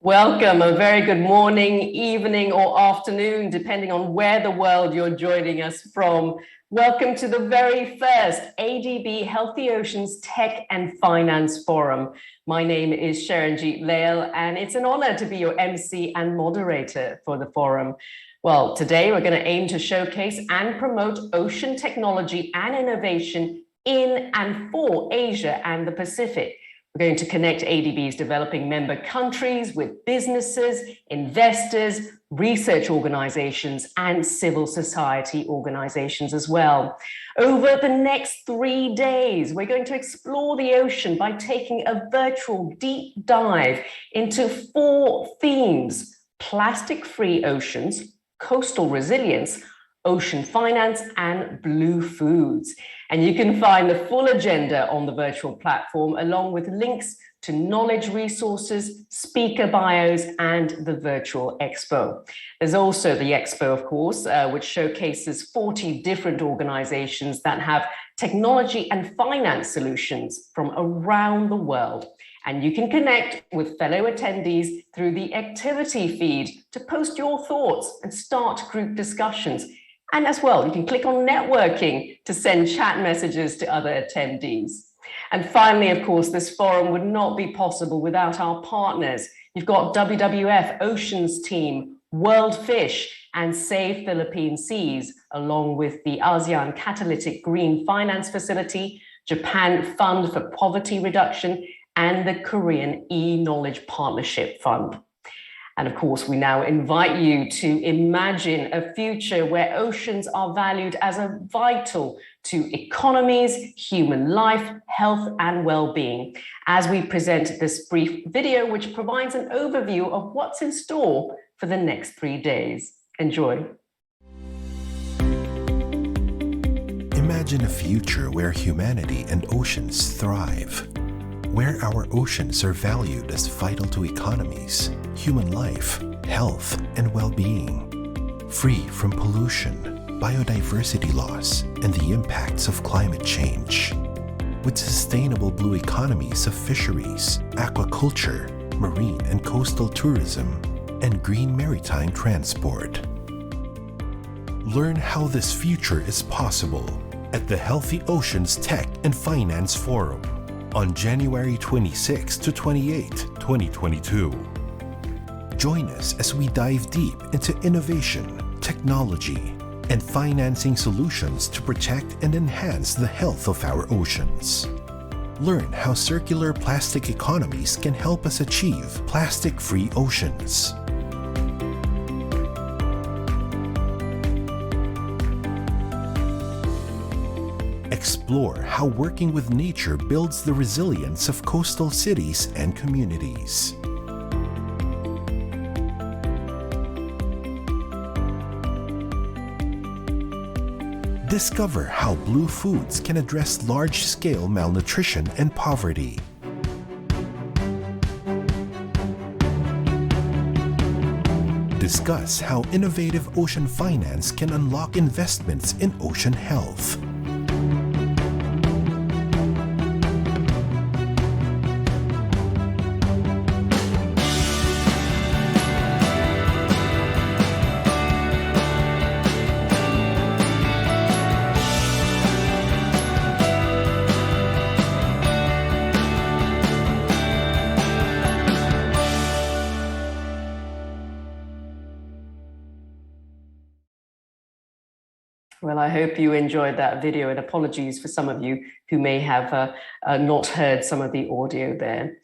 Welcome, a very good morning, evening, or afternoon, depending on where the world you're joining us from. Welcome to the very first ADB Healthy Oceans Tech and Finance Forum. My name is Sharanjit Leyl, and it's an honor to be your MC and moderator for the forum. Well, today we're going to aim to showcase and promote ocean technology and innovation in and for Asia and the Pacific. We're going to connect ADB's developing member countries with businesses, investors, research organizations, and civil society organizations as well. Over the next 3 days, we're going to explore the ocean by taking a virtual deep dive into 4 themes: plastic-free oceans, coastal resilience, ocean finance, and blue foods. And you can find the full agenda on the virtual platform, along with links to knowledge resources, speaker bios, and the virtual expo. There's also the expo, of course, which showcases 40 different organizations that have technology and finance solutions from around the world. And you can connect with fellow attendees through the activity feed to post your thoughts and start group discussions. And as well, you can click on networking to send chat messages to other attendees. And finally, of course, this forum would not be possible without our partners. You've got WWF Oceans Team, WorldFish, and Save Philippine Seas, along with the ASEAN Catalytic Green Finance Facility, Japan Fund for Poverty Reduction, and the Korean E-Knowledge Partnership Fund. And of course, we now invite you to imagine a future where oceans are valued as a vital to economies, human life, health, and well-being, as we present this brief video, which provides an overview of what's in store for the next 3 days. Enjoy. Imagine a future where humanity and oceans thrive, where our oceans are valued as vital to economies, human life, health, and well-being, free from pollution, biodiversity loss, and the impacts of climate change, with sustainable blue economies of fisheries, aquaculture, marine and coastal tourism, and green maritime transport. Learn how this future is possible at the Healthy Oceans Tech and Finance Forum on January 26 to 28, 2022. Join us as we dive deep into innovation, technology, and financing solutions to protect and enhance the health of our oceans. Learn how circular plastic economies can help us achieve plastic-free oceans. Explore how working with nature builds the resilience of coastal cities and communities. Discover how blue foods can address large-scale malnutrition and poverty. Discuss how innovative ocean finance can unlock investments in ocean health. Well, I hope you enjoyed that video, and apologies for some of you who may have not heard some of the audio there.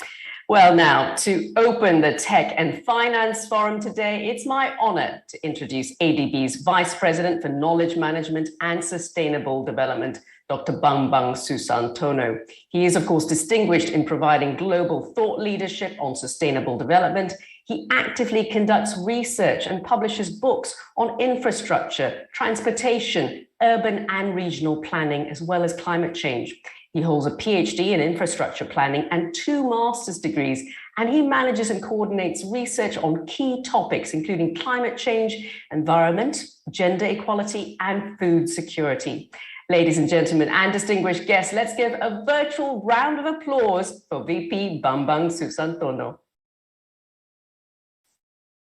Well, now, to open the Tech and Finance Forum today, it's my honor to introduce ADB's Vice President for Knowledge Management and Sustainable Development, Dr. Bambang Susantono. He is, of course, distinguished in providing global thought leadership on sustainable development. He actively conducts research and publishes books on infrastructure, transportation, urban and regional planning, as well as climate change. He holds a PhD in infrastructure planning and 2 master's degrees, and he manages and coordinates research on key topics, including climate change, environment, gender equality, and food security. Ladies and gentlemen, and distinguished guests, let's give a virtual round of applause for VP Bambang Susantono.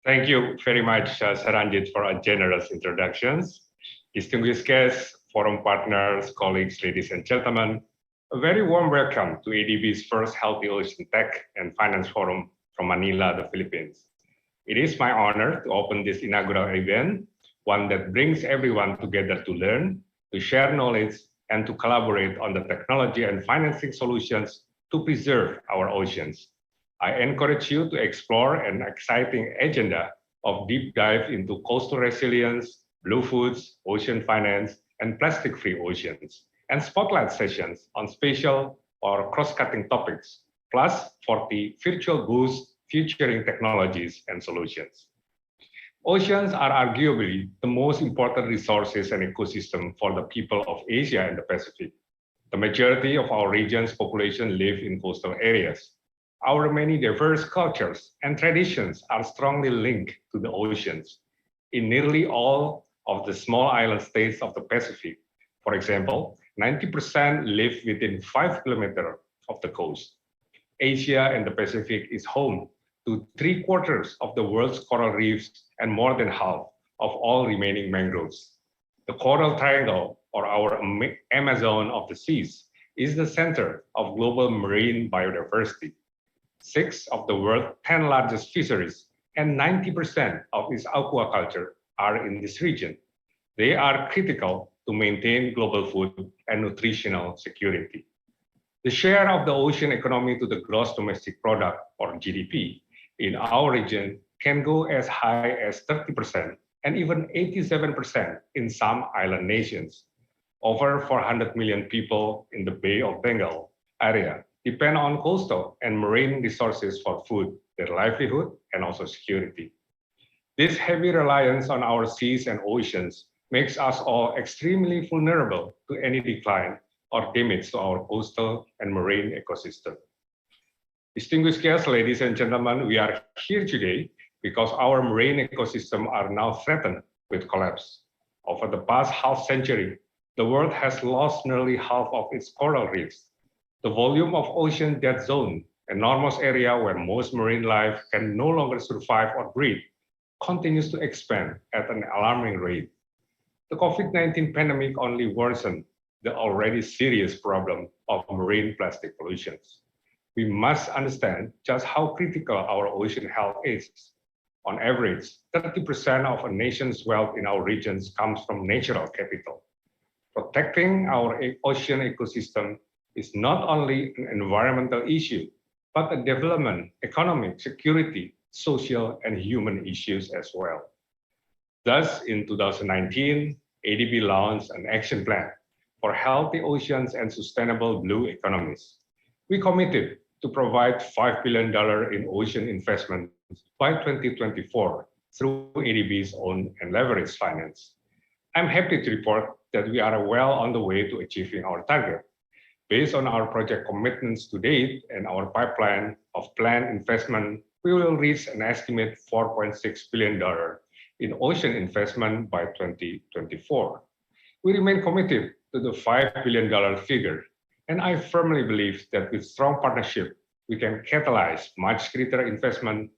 Thank you very much, Sharanjit, for a generous introductions. Distinguished guests, forum partners, colleagues, ladies and gentlemen, a very warm welcome to ADB's first Healthy Ocean Tech and Finance Forum from Manila, the Philippines. It is my honor to open this inaugural event, one that brings everyone together to learn, to share knowledge, and to collaborate on the technology and financing solutions to preserve our oceans. I encourage you to explore an exciting agenda of deep dive into coastal resilience, blue foods, ocean finance, and plastic-free oceans, and spotlight sessions on spatial or cross-cutting topics, plus 40 virtual booths featuring technologies and solutions. Oceans are arguably the most important resources and ecosystem for the people of Asia and the Pacific. The majority of our region's population live in coastal areas. Our many diverse cultures and traditions are strongly linked to the oceans. In nearly all of the small island states of the Pacific, for example, 90% live within 5 kilometers of the coast. Asia and the Pacific is home to 3/4 of the world's coral reefs and more than half of all remaining mangroves. The Coral Triangle, or our Amazon of the seas, is the center of global marine biodiversity. 6 of the world's 10 largest fisheries and 90% of its aquaculture are in this region. They are critical to maintain global food and nutritional security. The share of the ocean economy to the gross domestic product, or GDP, in our region can go as high as 30% and even 87% in some island nations. Over 400 million people in the Bay of Bengal area depend on coastal and marine resources for food, their livelihood, and also security. This heavy reliance on our seas and oceans makes us all extremely vulnerable to any decline or damage to our coastal and marine ecosystem. Distinguished guests, ladies and gentlemen, we are here today because our marine ecosystem are now threatened with collapse. Over the past half century, the world has lost nearly half of its coral reefs. The volume of ocean dead zone, enormous area where most marine life can no longer survive or breed, continues to expand at an alarming rate. The COVID-19 pandemic only worsened the already serious problem of marine plastic pollution. We must understand just how critical our ocean health is. On average, 30% of a nation's wealth in our regions comes from natural capital. Protecting our ocean ecosystem is not only an environmental issue, but a development, economic, security, social, and human issues as well. Thus, in 2019, ADB launched an action plan for healthy oceans and sustainable blue economies. We committed to provide $5 billion in ocean investment by 2024 through ADB's own and leveraged finance. I'm happy to report that we are well on the way to achieving our target. Based on our project commitments to date and our pipeline of planned investment, we will reach an estimated $4.6 billion in ocean investment by 2024. We remain committed to the $5 billion figure, and I firmly believe that with strong partnership, we can catalyze much greater investment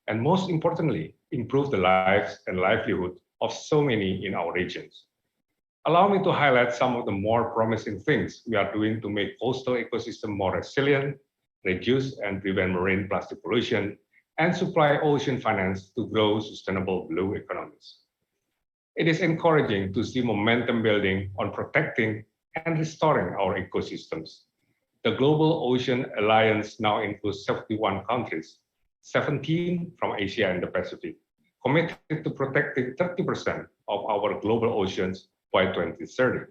and, most importantly, improve the lives and livelihood of so many in our regions. Allow me to highlight some of the more promising things we are doing to make coastal ecosystem more resilient, reduce and prevent marine plastic pollution, and supply ocean finance to grow sustainable blue economies. It is encouraging to see momentum building on protecting and restoring our ecosystems. The Global Ocean Alliance now includes 71 countries, 17 from Asia and the Pacific, committed to protecting 30% of our global oceans by 2030.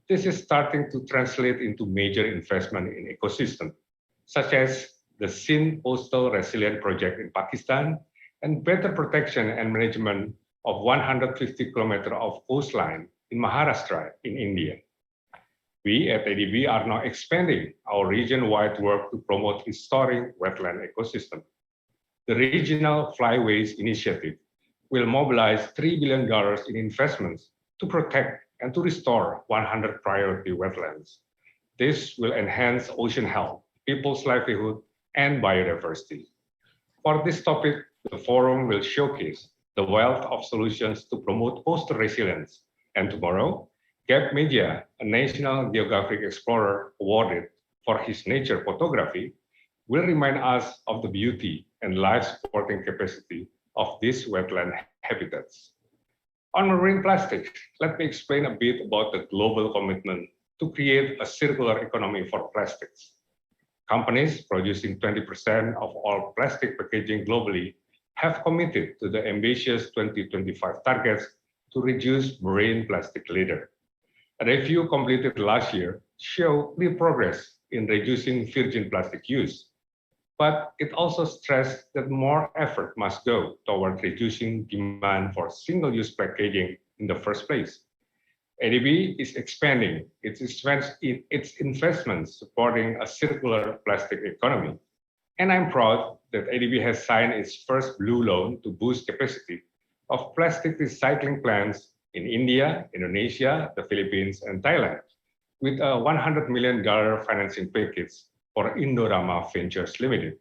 This is starting to translate into major investment in ecosystem, such as the Sindh Coastal Resilience Project in Pakistan and better protection and management of 150 kilometers of coastline in Maharashtra in India. We at ADB are now expanding our region-wide work to promote restoring wetland ecosystem. The Regional Flyways Initiative will mobilize $3 billion in investments to protect and to restore 100 priority wetlands. This will enhance ocean health, people's livelihood, and biodiversity. For this topic, the forum will showcase the wealth of solutions to promote coastal resilience. And tomorrow, Gap Media, a National Geographic Explorer awarded for his nature photography, will remind us of the beauty and life-supporting capacity of these wetland habitats. On marine plastics, let me explain a bit about the global commitment to create a circular economy for plastics. Companies producing 20% of all plastic packaging globally have committed to the ambitious 2025 targets to reduce marine plastic litter. A review completed last year showed clear progress in reducing virgin plastic use, but it also stressed that more effort must go toward reducing demand for single-use packaging in the first place. ADB is expanding its investments supporting a circular plastic economy. And I'm proud that ADB has signed its first blue loan to boost capacity of plastic recycling plants in India, Indonesia, the Philippines, and Thailand, with a $100 million financing package for Indorama Ventures Limited.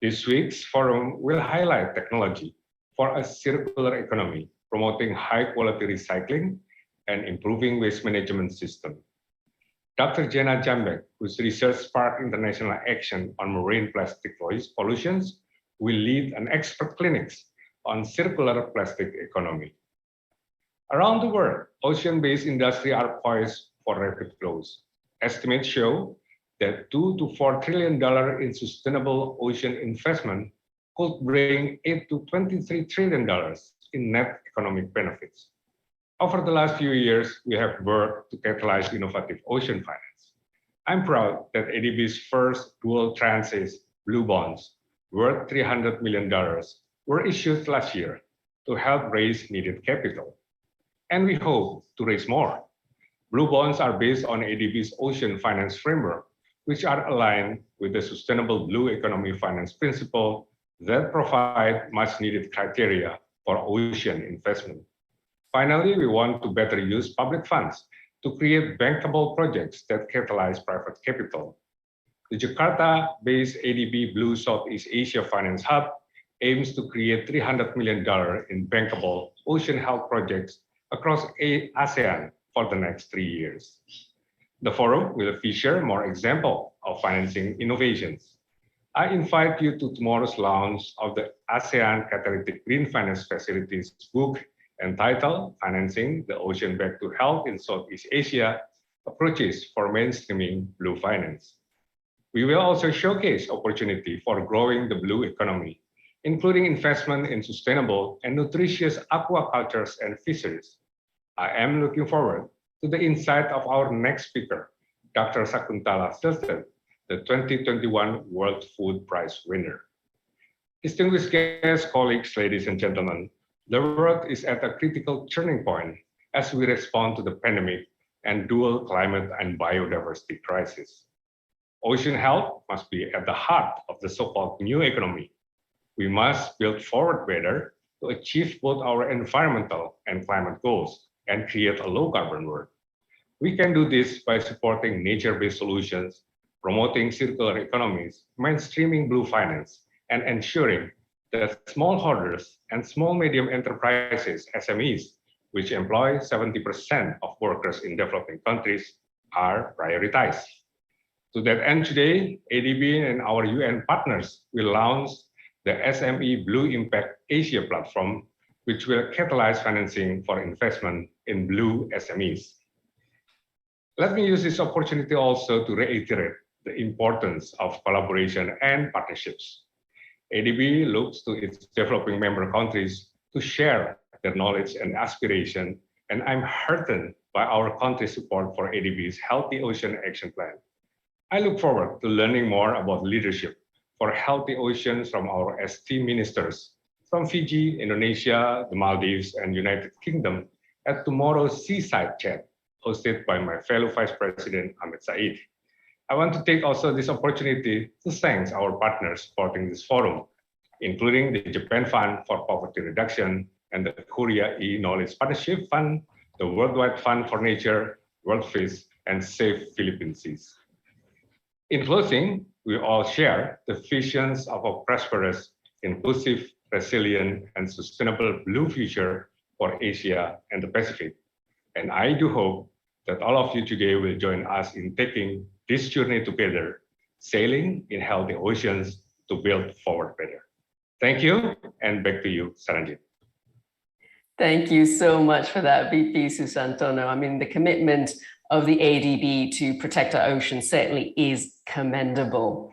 This week's forum will highlight technology for a circular economy, promoting high-quality recycling and improving waste management system. Dr. Jena Jambek, whose research sparked international action on marine plastic pollutions, will lead an expert clinics on circular plastic economy. Around the world, ocean-based industry are poised for rapid growth. Estimates show that $2 to $4 trillion in sustainable ocean investment could bring $8 to $23 trillion in net economic benefits. Over the last few years, we have worked to catalyze innovative ocean finance. I'm proud that ADB's first dual tranches blue bonds, worth $300 million, were issued last year to help raise needed capital. And we hope to raise more. Blue bonds are based on ADB's ocean finance framework, which are aligned with the Sustainable Blue Economy Finance Principle that provide much needed criteria for ocean investment. Finally, we want to better use public funds to create bankable projects that catalyze private capital. The Jakarta-based ADB Blue Southeast Asia Finance Hub aims to create $300 million in bankable ocean health projects across ASEAN for the next 3 years. The forum will feature more examples of financing innovations. I invite you to tomorrow's launch of the ASEAN Catalytic Green Finance Facilities book entitled Financing the Ocean Back to Health in Southeast Asia, Approaches for Mainstreaming Blue Finance. We will also showcase opportunity for growing the blue economy, including investment in sustainable and nutritious aquacultures and fisheries. I am looking forward to the insight of our next speaker, Dr. Shakuntala Thilsted, the 2021 World Food Prize winner. Distinguished guests, colleagues, ladies and gentlemen, the world is at a critical turning point as we respond to the pandemic and dual climate and biodiversity crisis. Ocean health must be at the heart of the so-called new economy. We must build forward better to achieve both our environmental and climate goals and create a low-carbon world. We can do this by supporting nature-based solutions, promoting circular economies, mainstreaming blue finance, and ensuring that smallholders and small-medium enterprises, SMEs, which employ 70% of workers in developing countries, are prioritized. To that end, today, ADB and our UN partners will launch the SME Blue Impact Asia platform, which will catalyze financing for investment in blue SMEs. Let me use this opportunity also to reiterate the importance of collaboration and partnerships. ADB looks to its developing member countries to share their knowledge and aspiration, and I'm heartened by our country's support for ADB's Healthy Ocean Action Plan. I look forward to learning more about leadership for healthy oceans from our esteemed ministers from Fiji, Indonesia, the Maldives, and United Kingdom at tomorrow's Seaside Chat, hosted by my fellow Vice President Ahmed Said. I want to take also this opportunity to thank our partners supporting this forum, including the Japan Fund for Poverty Reduction and the Korea E-Knowledge Partnership Fund, the Worldwide Fund for Nature, WorldFish, and Save Philippine Seas. In closing, we all share the visions of a prosperous, inclusive, resilient, and sustainable blue future for Asia and the Pacific. And I do hope that all of you today will join us in taking this journey together, sailing in healthy oceans to build forward better. Thank you, and back to you, Sharanjit. Thank you so much for that, VP Susantono. I mean, the commitment of the ADB to protect our oceans certainly is commendable.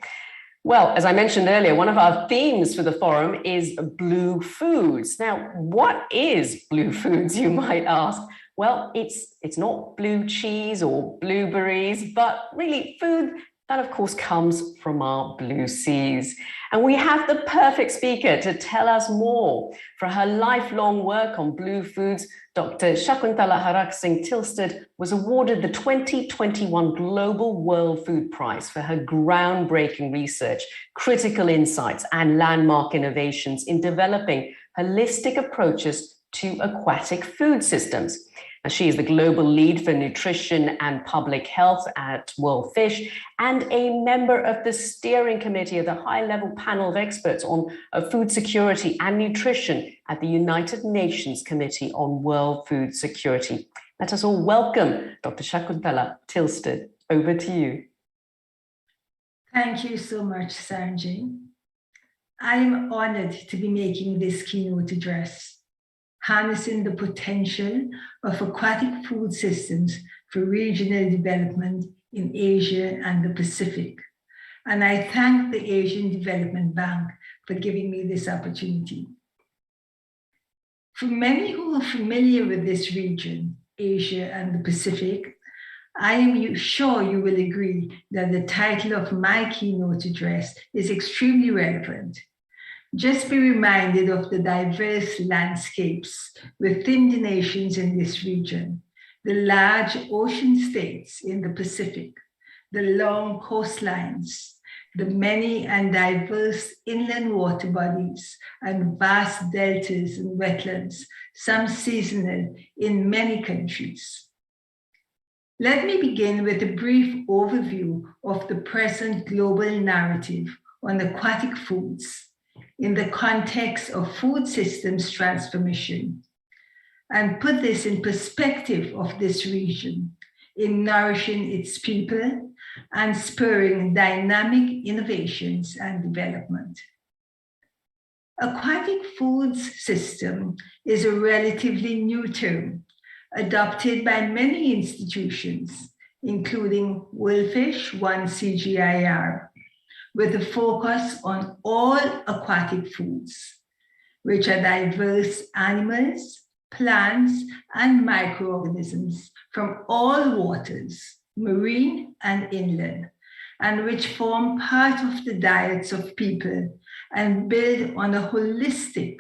Well, as I mentioned earlier, one of our themes for the forum is blue foods. Now, what is blue foods, you might ask? Well, it's not blue cheese or blueberries, but really food that, of course, comes from our blue seas. And we have the perfect speaker to tell us more. For her lifelong work on blue foods, Dr. Shakuntala Haraksingh Thilsted was awarded the 2021 Global World Food Prize for her groundbreaking research, critical insights, and landmark innovations in developing holistic approaches to aquatic food systems. Now, she is the global lead for nutrition and public health at WorldFish and a member of the steering committee of the high-level panel of experts on food security and nutrition at the United Nations Committee on World Food Security. Let us all welcome Dr. Shakuntala Thilsted. Over to you. Thank you so much, Sharanjit. I am honored to be making this keynote address, harnessing the potential of aquatic food systems for regional development in Asia and the Pacific. And I thank the Asian Development Bank for giving me this opportunity. For many who are familiar with this region, Asia and the Pacific, I am sure you will agree that the title of my keynote address is extremely relevant. Just be reminded of the diverse landscapes within the nations in this region, the large ocean states in the Pacific, the long coastlines, the many and diverse inland water bodies and vast deltas and wetlands, some seasonal in many countries. Let me begin with a brief overview of the present global narrative on aquatic foods in the context of food systems transformation, and put this in perspective of this region in nourishing its people and spurring dynamic innovations and development. Aquatic foods system is a relatively new term adopted by many institutions, including WorldFish 1 CGIAR, with a focus on all aquatic foods, which are diverse animals, plants, and microorganisms from all waters, marine and inland, and which form part of the diets of people and build on a holistic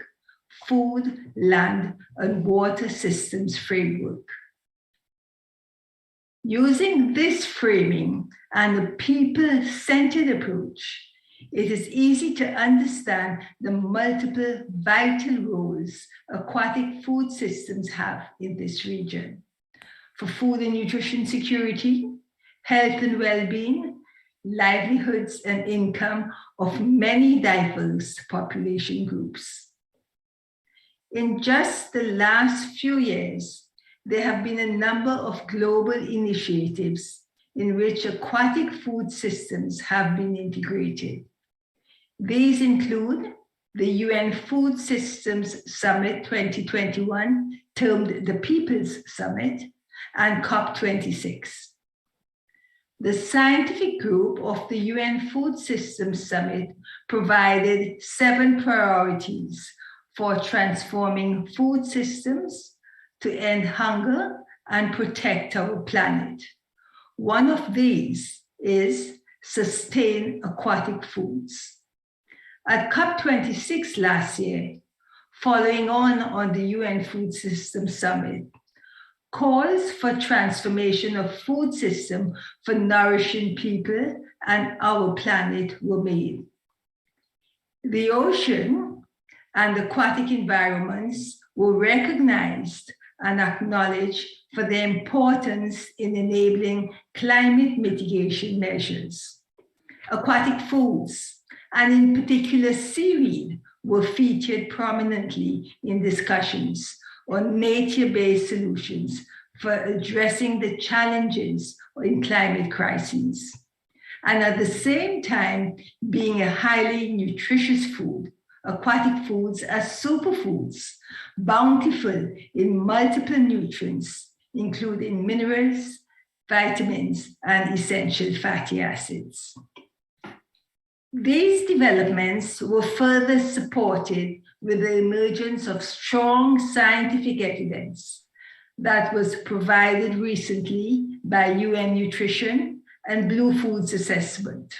food, land, and water systems framework. Using this framing and a people-centered approach, it is easy to understand the multiple vital roles aquatic food systems have in this region for food and nutrition security, health and well-being, livelihoods and income of many diverse population groups. In just the last few years, there have been a number of global initiatives in which aquatic food systems have been integrated. These include the UN Food Systems Summit 2021, termed the People's Summit, and COP26. The scientific group of the UN Food Systems Summit provided 7 priorities for transforming food systems to end hunger and protect our planet. One of these is sustain aquatic foods. At COP26 last year, following on the UN Food Systems Summit, calls for transformation of food system for nourishing people and our planet were made. The ocean and aquatic environments were recognized and acknowledged for their importance in enabling climate mitigation measures. Aquatic foods, and in particular seaweed, were featured prominently in discussions on nature-based solutions for addressing the challenges in climate crises, and at the same time being a highly nutritious food. Aquatic foods are superfoods, bountiful in multiple nutrients, including minerals, vitamins, and essential fatty acids. These developments were further supported with the emergence of strong scientific evidence that was provided recently by UN Nutrition and Blue Foods Assessment.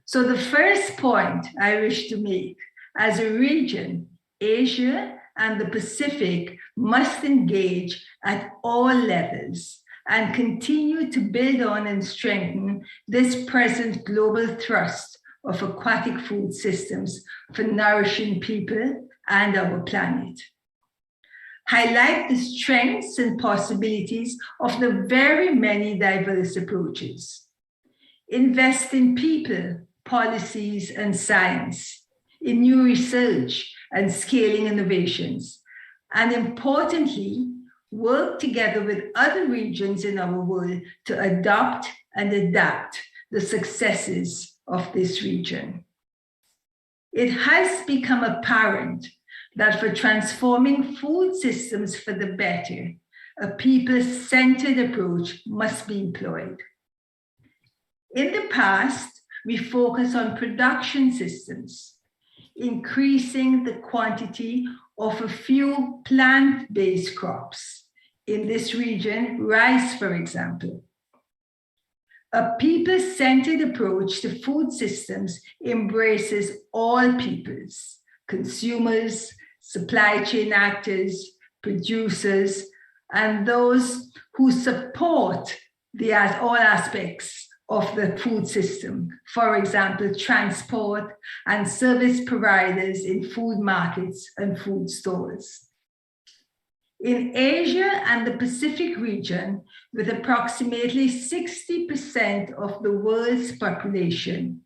So the first point I wish to make, as a region, Asia and the Pacific must engage at all levels and continue to build on and strengthen this present global thrust of aquatic food systems for nourishing people and our planet. Highlight the strengths and possibilities of the very many diverse approaches. Invest in people, policies, and science, in new research and scaling innovations, and importantly, work together with other regions in our world to adopt and adapt the successes of this region. It has become apparent that for transforming food systems for the better, a people-centered approach must be employed. In the past, we focus on production systems, increasing the quantity of a few plant-based crops. In this region, rice, for example. A people-centered approach to food systems embraces all peoples, consumers, supply chain actors, producers, and those who support all aspects of the food system, for example, transport and service providers in food markets and food stores. In Asia and the Pacific region, with approximately 60% of the world's population,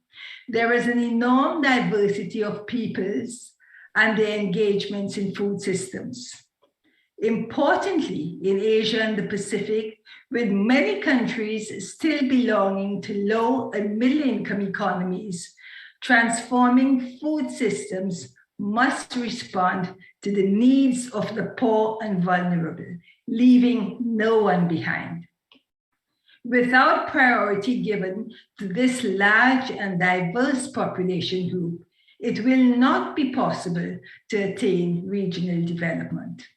there is an enormous diversity of peoples and their engagements in food systems. Importantly, in Asia and the Pacific, with many countries still belonging to low and middle-income economies, transforming food systems must respond to the needs of the poor and vulnerable, leaving no one behind. Without priority given to this large and diverse population group, it will not be possible to attain regional development.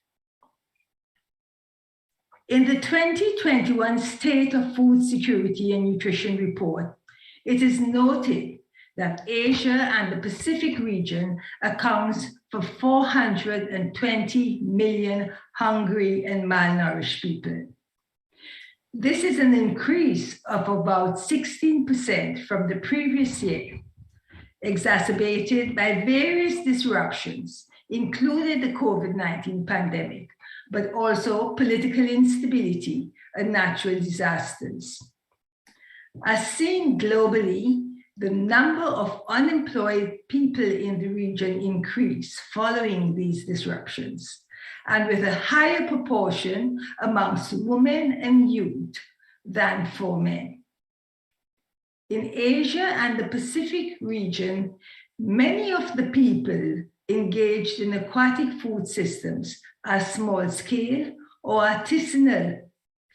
In the 2021 State of Food Security and Nutrition Report, it is noted that Asia and the Pacific region accounts for 420 million hungry and malnourished people. This is an increase of about 16% from the previous year, exacerbated by various disruptions, including the COVID-19 pandemic, but also political instability and natural disasters. As seen globally, the number of unemployed people in the region increased following these disruptions, and with a higher proportion amongst women and youth than for men. In Asia and the Pacific region, many of the people engaged in aquatic food systems are small-scale or artisanal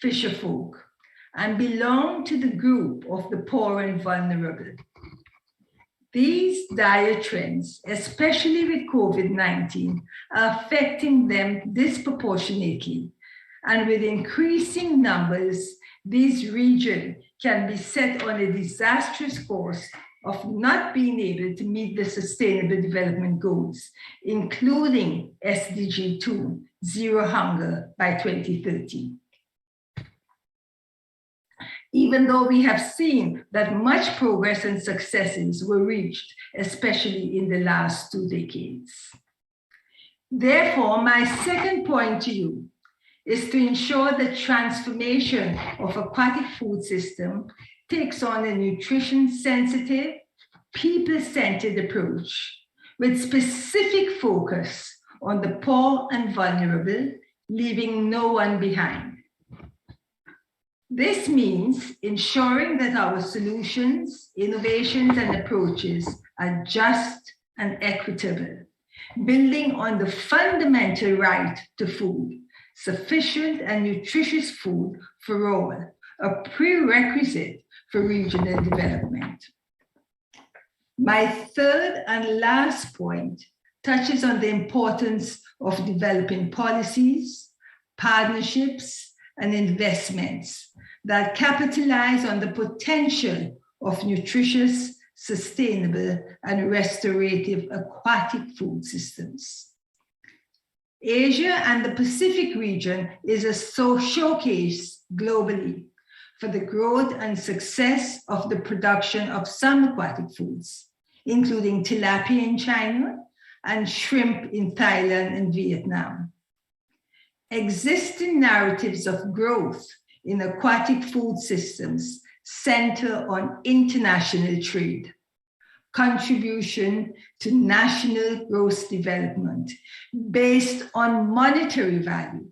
fisherfolk and belong to the group of the poor and vulnerable. These dire trends, especially with COVID-19, are affecting them disproportionately, and with increasing numbers, these regions can be set on a disastrous course of not being able to meet the Sustainable Development Goals, including SDG 2, Zero Hunger by 2030. Even though we have seen that much progress and successes were reached, especially in the last 2 decades. Therefore, my second point to you is to ensure the transformation of aquatic food system takes on a nutrition-sensitive, people-centered approach with specific focus on the poor and vulnerable, leaving no one behind. This means ensuring that our solutions, innovations, and approaches are just and equitable, building on the fundamental right to food, sufficient and nutritious food for all, a prerequisite for regional development. My third and last point touches on the importance of developing policies, partnerships, and investments that capitalize on the potential of nutritious, sustainable, and restorative aquatic food systems. Asia and the Pacific region is a showcase globally for the growth and success of the production of some aquatic foods, including tilapia in China and shrimp in Thailand and Vietnam. Existing narratives of growth in aquatic food systems center on international trade, contribution to national gross development based on monetary value,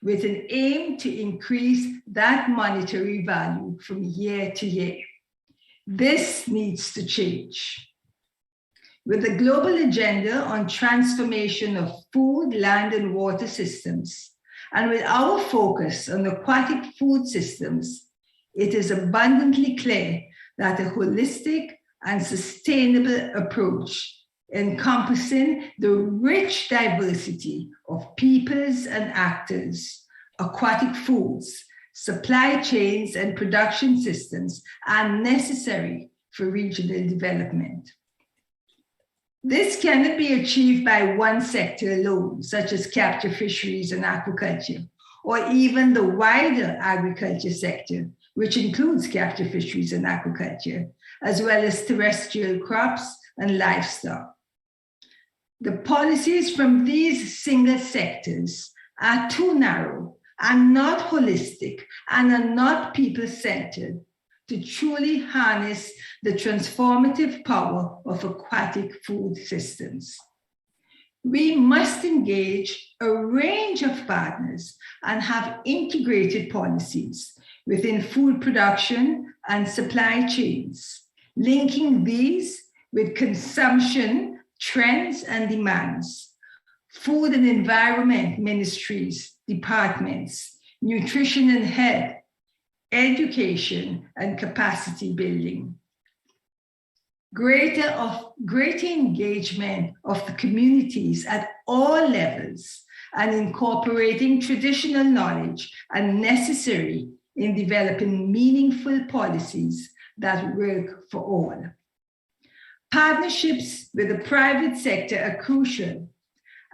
with an aim to increase that monetary value from year to year. This needs to change. With the global agenda on transformation of food, land, and water systems, and with our focus on aquatic food systems, it is abundantly clear that a holistic and sustainable approach encompassing the rich diversity of peoples and actors, aquatic foods, supply chains, and production systems are necessary for regional development. This cannot be achieved by one sector alone, such as capture fisheries and aquaculture, or even the wider agriculture sector, which includes capture fisheries and aquaculture, as well as terrestrial crops and livestock. The policies from these single sectors are too narrow, are not holistic, and are not people-centered to truly harness the transformative power of aquatic food systems. We must engage a range of partners and have integrated policies within food production and supply chains, linking these with consumption trends and demands, food and environment ministries, departments, nutrition and health, education, and capacity building. Greater engagement of the communities at all levels and incorporating traditional knowledge are necessary in developing meaningful policies that work for all. Partnerships with the private sector are crucial,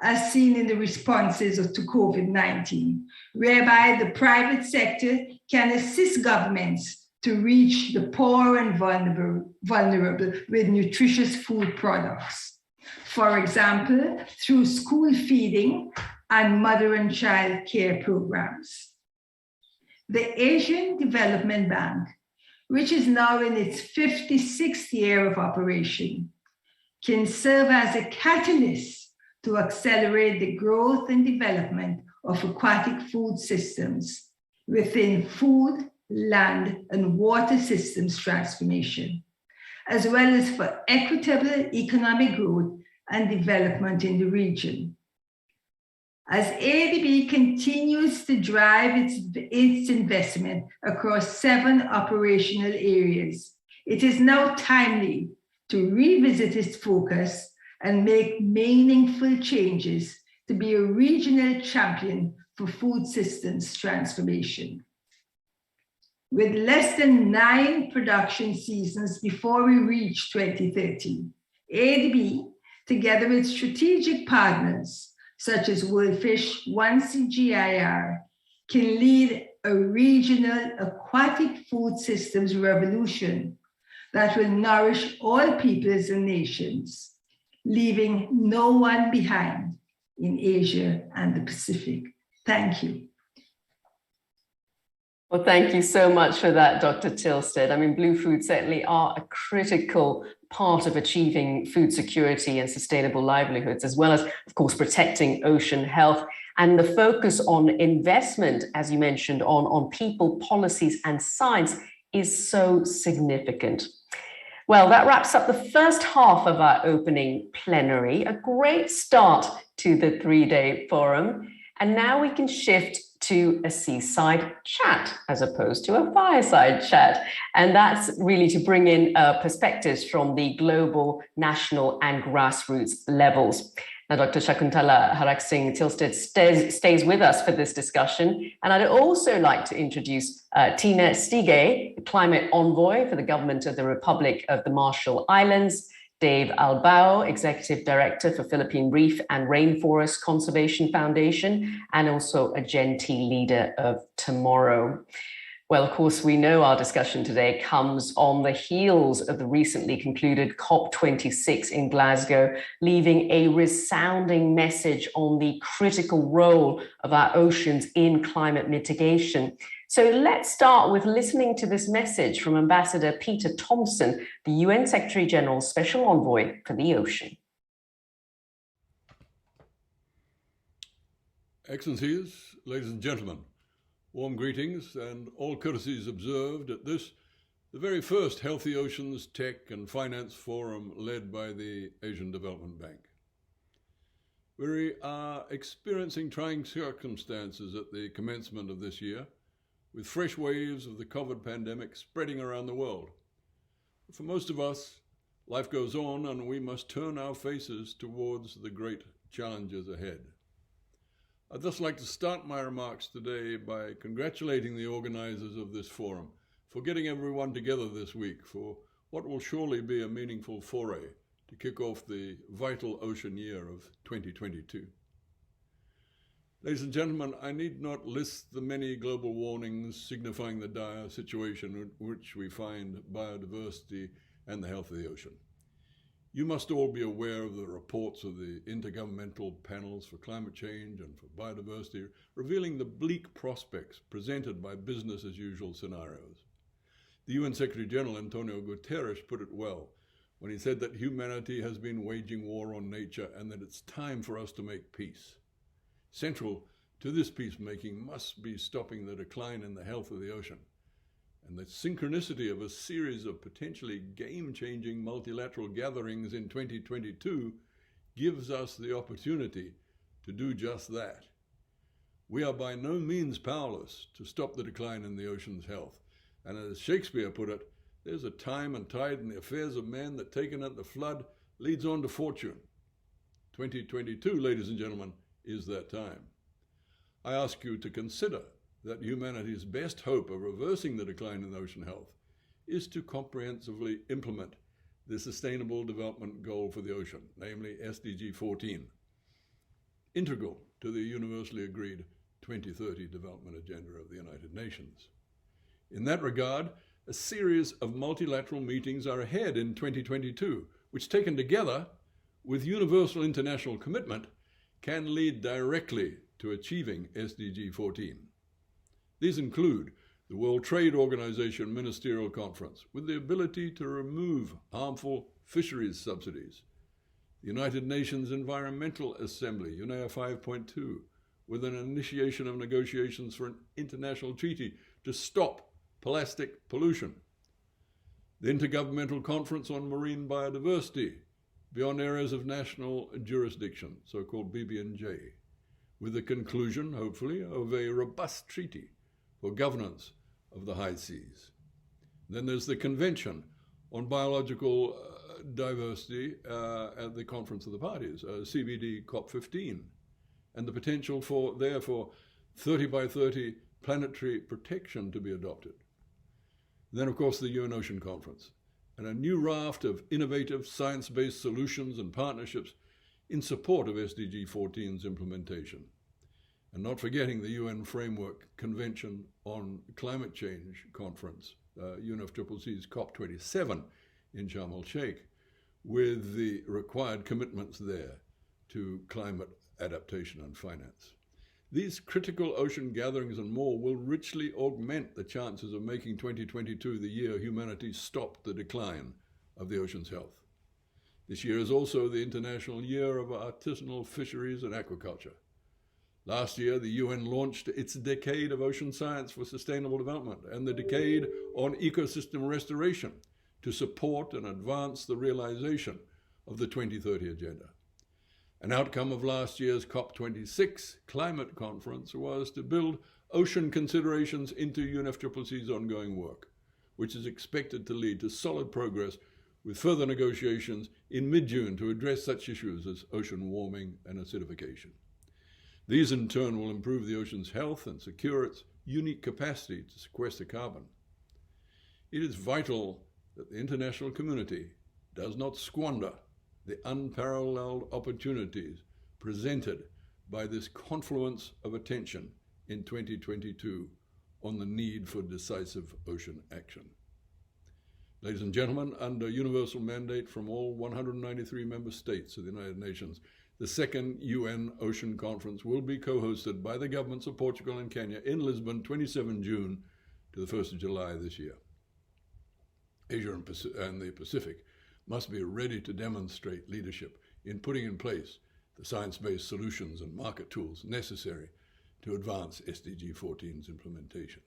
as seen in the responses to COVID-19, whereby the private sector can assist governments to reach the poor and vulnerable with nutritious food products. For example, through school feeding and mother and child care programs. The Asian Development Bank, which is now in its 56th year of operation, can serve as a catalyst to accelerate the growth and development of aquatic food systems within food, land, and water systems transformation, as well as for equitable economic growth and development in the region. As ADB continues to drive its investment across 7 operational areas, it is now timely to revisit its focus and make meaningful changes to be a regional champion for food systems transformation. With less than 9 production seasons before we reach 2030, ADB, together with strategic partners such as WorldFish, 1CGIR, can lead a regional aquatic food systems revolution that will nourish all peoples and nations, leaving no one behind in Asia and the Pacific. Thank you. Well, thank you so much for that, Dr. Thilsted. I mean, blue foods certainly are a critical part of achieving food security and sustainable livelihoods, as well as, of course, protecting ocean health. And the focus on investment, as you mentioned, on people, policies, and science is so significant. Well, that wraps up the first half of our opening plenary, a great start to the three-day forum. And now we can shift to a seaside chat as opposed to a fireside chat. And that's really to bring in perspectives from the global, national, and grassroots levels. Now, Dr. Shakuntala Haraksingh Thilsted stays with us for this discussion. And I'd also like to introduce Tina Stige, Climate Envoy for the Government of the Republic of the Marshall Islands, Dave Albao, Executive Director for Philippine Reef and Rainforest Conservation Foundation, and also a Gentee Leader of Tomorrow. Well, of course, we know our discussion today comes on the heels of the recently concluded COP26 in Glasgow, leaving a resounding message on the critical role of our oceans in climate mitigation. So let's start with listening to this message from Ambassador Peter Thompson, the UN Secretary General's Special Envoy for the Ocean. Excellencies, ladies and gentlemen, warm greetings and all courtesies observed at this, the very first Healthy Oceans Tech and Finance Forum led by the Asian Development Bank. We are experiencing trying circumstances at the commencement of this year, with fresh waves of the COVID pandemic spreading around the world. For most of us, life goes on and we must turn our faces towards the great challenges ahead. I'd thus like to start my remarks today by congratulating the organizers of this forum for getting everyone together this week for what will surely be a meaningful foray to kick off the vital ocean year of 2022. Ladies and gentlemen, I need not list the many global warnings signifying the dire situation in which we find biodiversity and the health of the ocean. You must all be aware of the reports of the Intergovernmental Panels for Climate Change and for Biodiversity, revealing the bleak prospects presented by business-as-usual scenarios. The UN Secretary General Antonio Guterres put it well when he said that humanity has been waging war on nature and that it's time for us to make peace. Central to this peacemaking must be stopping the decline in the health of the ocean. And the synchronicity of a series of potentially game-changing multilateral gatherings in 2022 gives us the opportunity to do just that. We are by no means powerless to stop the decline in the ocean's health. And as Shakespeare put it, there's a time and tide in the affairs of men that taken at the flood leads on to fortune. 2022, ladies and gentlemen, is that time. I ask you to consider that humanity's best hope of reversing the decline in ocean health is to comprehensively implement the Sustainable Development Goal for the ocean, namely SDG 14, integral to the universally agreed 2030 Development Agenda of the United Nations. In that regard, a series of multilateral meetings are ahead in 2022, which taken together with universal international commitment can lead directly to achieving SDG 14. These include the World Trade Organization Ministerial Conference with the ability to remove harmful fisheries subsidies, the United Nations Environmental Assembly, UNEA 5.2, with an initiation of negotiations for an international treaty to stop plastic pollution, the Intergovernmental Conference on Marine Biodiversity beyond areas of national jurisdiction, so-called BBNJ, with the conclusion, hopefully, of a robust treaty for governance of the high seas. Then there's the Convention on Biological Diversity at the Conference of the Parties, CBD COP15, and the potential for, therefore, 30 by 30 planetary protection to be adopted. Then, of course, the UN Ocean Conference, and a new raft of innovative science-based solutions and partnerships in support of SDG 14's implementation. And not forgetting the UN Framework Convention on Climate Change Conference, UNFCCC's COP27 in Sharm el-Sheikh, with the required commitments there to climate adaptation and finance. These critical ocean gatherings and more will richly augment the chances of making 2022 the year humanity stopped the decline of the ocean's health. This year is also the International Year of Artisanal Fisheries and Aquaculture. Last year, the UN launched its Decade of Ocean Science for Sustainable Development and the Decade on Ecosystem Restoration to support and advance the realization of the 2030 Agenda. An outcome of last year's COP26 climate conference was to build ocean considerations into UNFCCC's ongoing work, which is expected to lead to solid progress with further negotiations in mid-June to address such issues as ocean warming and acidification. These in turn will improve the ocean's health and secure its unique capacity to sequester carbon. It is vital that the international community does not squander the unparalleled opportunities presented by this confluence of attention in 2022 on the need for decisive ocean action. Ladies and gentlemen, under universal mandate from all 193 member states of the United Nations, the second UN Ocean Conference will be co-hosted by the governments of Portugal and Kenya in Lisbon, 27 June to the 1st of July this year. Asia and the Pacific must be ready to demonstrate leadership in putting in place the science-based solutions and market tools necessary to advance SDG 14's implementation.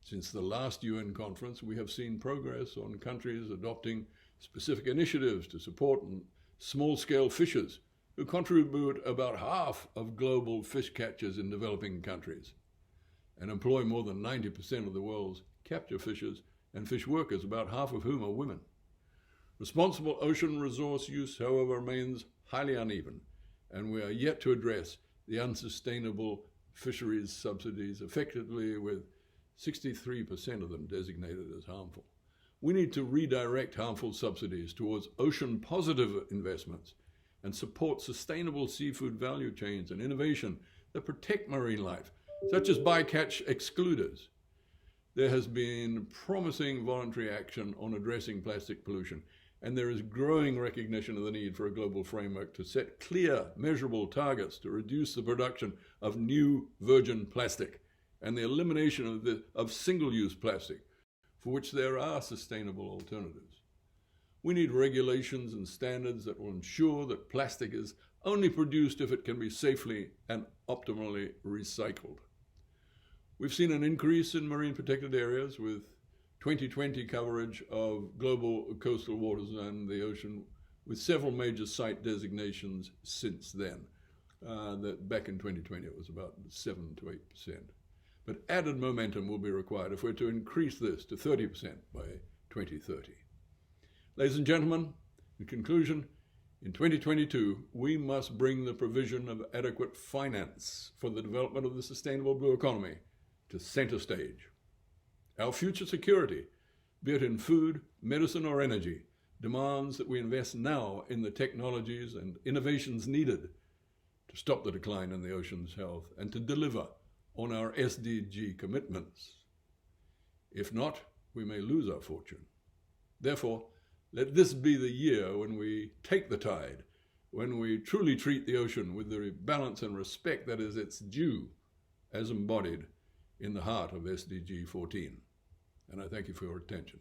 Since the last UN conference, we have seen progress on countries adopting specific initiatives to support small-scale fishers who contribute about half of global fish catches in developing countries and employ more than 90% of the world's capture fishers and fish workers, about half of whom are women. Responsible ocean resource use, however, remains highly uneven, and we are yet to address the unsustainable fisheries subsidies effectively, with 63% of them designated as harmful. We need to redirect harmful subsidies towards ocean-positive investments and support sustainable seafood value chains and innovation that protect marine life, such as bycatch excluders. There has been promising voluntary action on addressing plastic pollution, and there is growing recognition of the need for a global framework to set clear, measurable targets to reduce the production of new virgin plastic and the elimination of single-use plastic, for which there are sustainable alternatives. We need regulations and standards that will ensure that plastic is only produced if it can be safely and optimally recycled. We've seen an increase in marine protected areas with 2020 coverage of global coastal waters and the ocean, with several major site designations since then. That back in 2020 it was about 7 to 8%. But added momentum will be required if we're to increase this to 30% by 2030. Ladies and gentlemen, in conclusion, in 2022, we must bring the provision of adequate finance for the development of the sustainable blue economy to center stage. Our future security, be it in food, medicine, or energy, demands that we invest now in the technologies and innovations needed to stop the decline in the ocean's health and to deliver on our SDG commitments. If not, we may lose our fortune. Therefore, let this be the year when we take the tide, when we truly treat the ocean with the balance and respect that is its due, as embodied in the heart of SDG 14. And I thank you for your attention.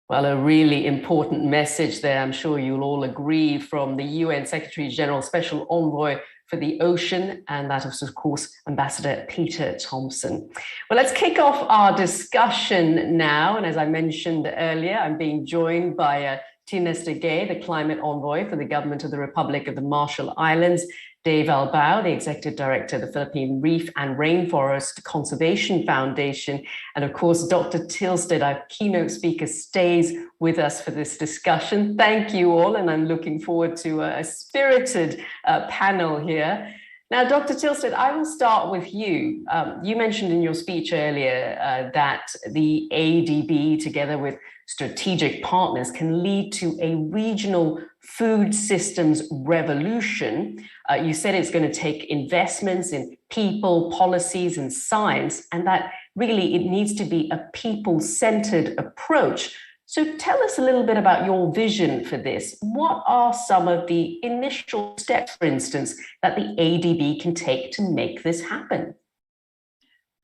Well, a really important message there, I'm sure you'll all agree, from the UN Secretary General Special Envoy for the Ocean, and that is, of course, Ambassador Peter Thompson. Well, let's kick off our discussion now. And as I mentioned earlier, I'm being joined by Thilsted, the Climate Envoy for the Government of the Republic of the Marshall Islands, Dave Albao, the Executive Director of the Philippine Reef and Rainforest Conservation Foundation, and of course, Dr. Thilsted, our keynote speaker, stays with us for this discussion. Thank you all, and I'm looking forward to a spirited panel here. Now, Dr. Thilsted, I will start with you. You mentioned in your speech earlier that the ADB, together with strategic partners, can lead to a regional food systems revolution. You said it's going to take investments in people, policies, and science, and that really it needs to be a people-centered approach So tell us a little bit about your vision for this. What are some of the initial steps, for instance, that the ADB can take to make this happen?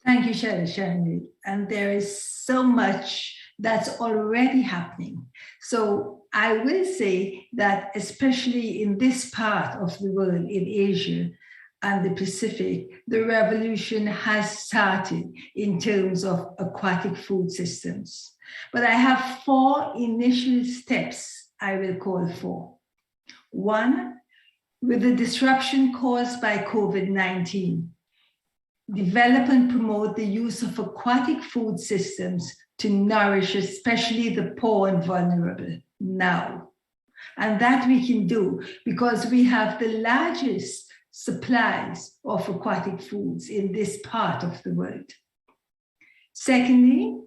Thank you, Sharanjit. And there is so much that's already happening. So I will say that especially in this part of the world, in Asia and the Pacific, the revolution has started in terms of aquatic food systems. But I have 4 initial steps I will call for. 1, with the disruption caused by COVID-19, develop and promote the use of aquatic food systems to nourish especially the poor and vulnerable now. And that we can do because we have the largest supplies of aquatic foods in this part of the world. Secondly,